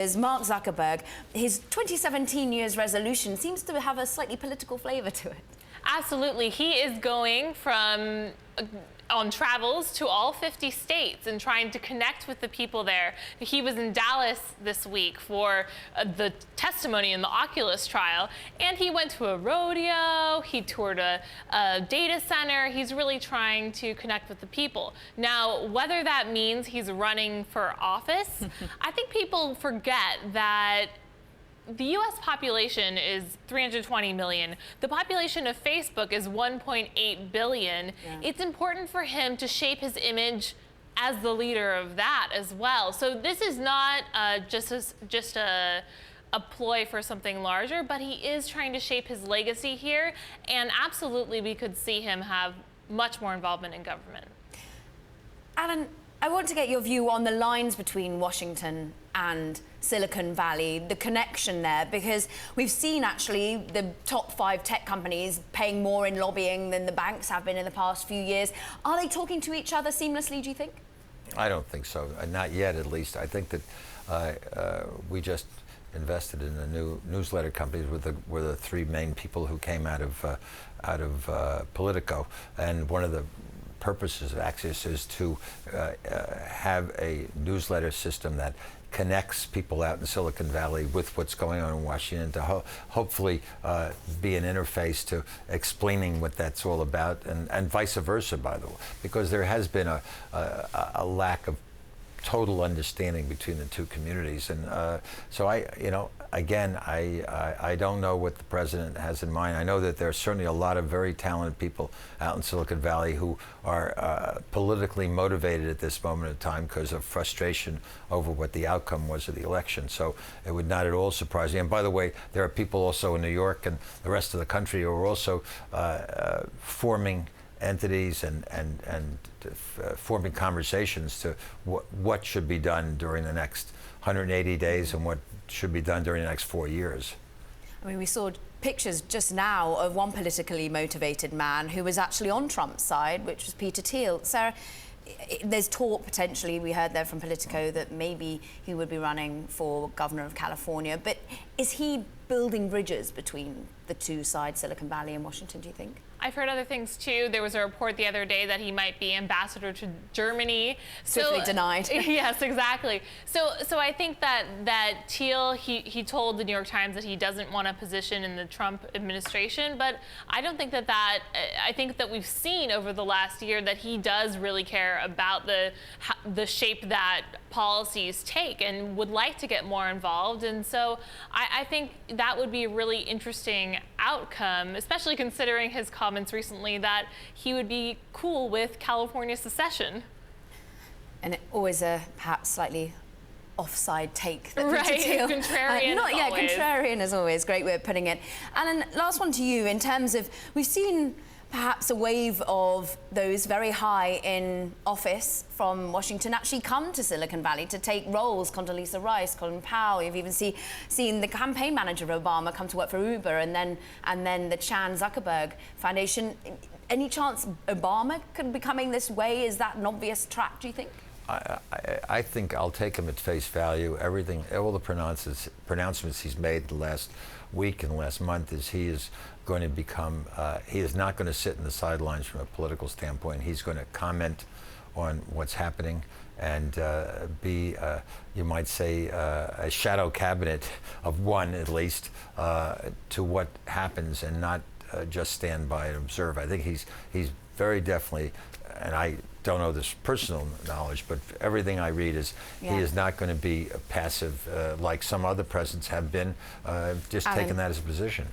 Is Mark Zuckerberg. His 2017 New Year's resolution seems to have a slightly political flavor to it. Absolutely. He is going from on travels to all 50 states and trying to connect with the people there. He was in Dallas this week for the testimony in the Oculus trial, and he went to a rodeo, he toured a data center. He's really trying to connect with the people. Now, whether that means he's running for office, I think people forget that the U.S. population is 320 million. The population of Facebook is 1.8 billion. Yeah. It's important for him to shape his image as the leader of that as well. So this is not just a ploy for something larger, but he is trying to shape his legacy here. And absolutely, we could see him have much more involvement in government. Alan, I want to get your view on the lines between Washington and Silicon Valley, the connection there, because we've seen actually the top 5 tech companies paying more in lobbying than the banks have been in the past few years. Are they talking to each other seamlessly, do you think? I don't think so, not yet at least. I think that we just invested in the new newsletter companies were the 3 main people who came out of Politico, and one of the purposes of Axios is to have a newsletter system that connects people out in Silicon Valley with what's going on in Washington, to hopefully be an interface to explaining what that's all about, and vice versa, by the way, because there has been a lack of total understanding between the two communities. And so I don't know what the president has in mind. I know that there are certainly a lot of very talented people out in Silicon Valley who are politically motivated at this moment in time because of frustration over what the outcome was of the election. So it would not at all surprise me. And by the way, there are people also in New York and the rest of the country who are also forming entities and forming conversations to what should be done during the next 180 days and what should be done during the next 4 years. I mean, we saw pictures just now of one politically motivated man who was actually on Trump's side, which was Peter Thiel. Sarah, there's talk potentially, we heard there from Politico, that maybe he would be running for governor of California. But is he building bridges between the two sides, Silicon Valley and Washington, do you think? I've heard other things too. There was a report the other day that he might be ambassador to Germany. Swiftly denied. Yes, exactly. So I think that Thiel, he told the New York Times that he doesn't want a position in the Trump administration, but I don't think that I think that we've seen over the last year that he does really care about the shape that policies take and would like to get more involved. And so I think that would be a really interesting outcome, especially considering his comments recently that he would be cool with California secession. And always a perhaps slightly offside take. That right, Thiel, contrarian contrarian as always, great way of putting it. Alan, last one to you in terms of, we've seen perhaps a wave of those very high in office from Washington actually come to Silicon Valley to take roles. Condoleezza Rice, Colin Powell. You've even seen the campaign manager of Obama come to work for Uber, and then the Chan Zuckerberg Foundation. Any chance Obama could be coming this way? Is that an obvious track, do you think? I think I'll take him at face value. Everything, all the pronouncements he's made the last week and last month is he is going to become, he is not going to sit in the sidelines from a political standpoint. He's going to comment on what's happening and be, you might say, a shadow cabinet of one at least to what happens, and not just stand by and observe. I think he's very definitely, and I don't know this personal knowledge, but everything I read is he is not going to be passive like some other presidents have been, just taking that as a position.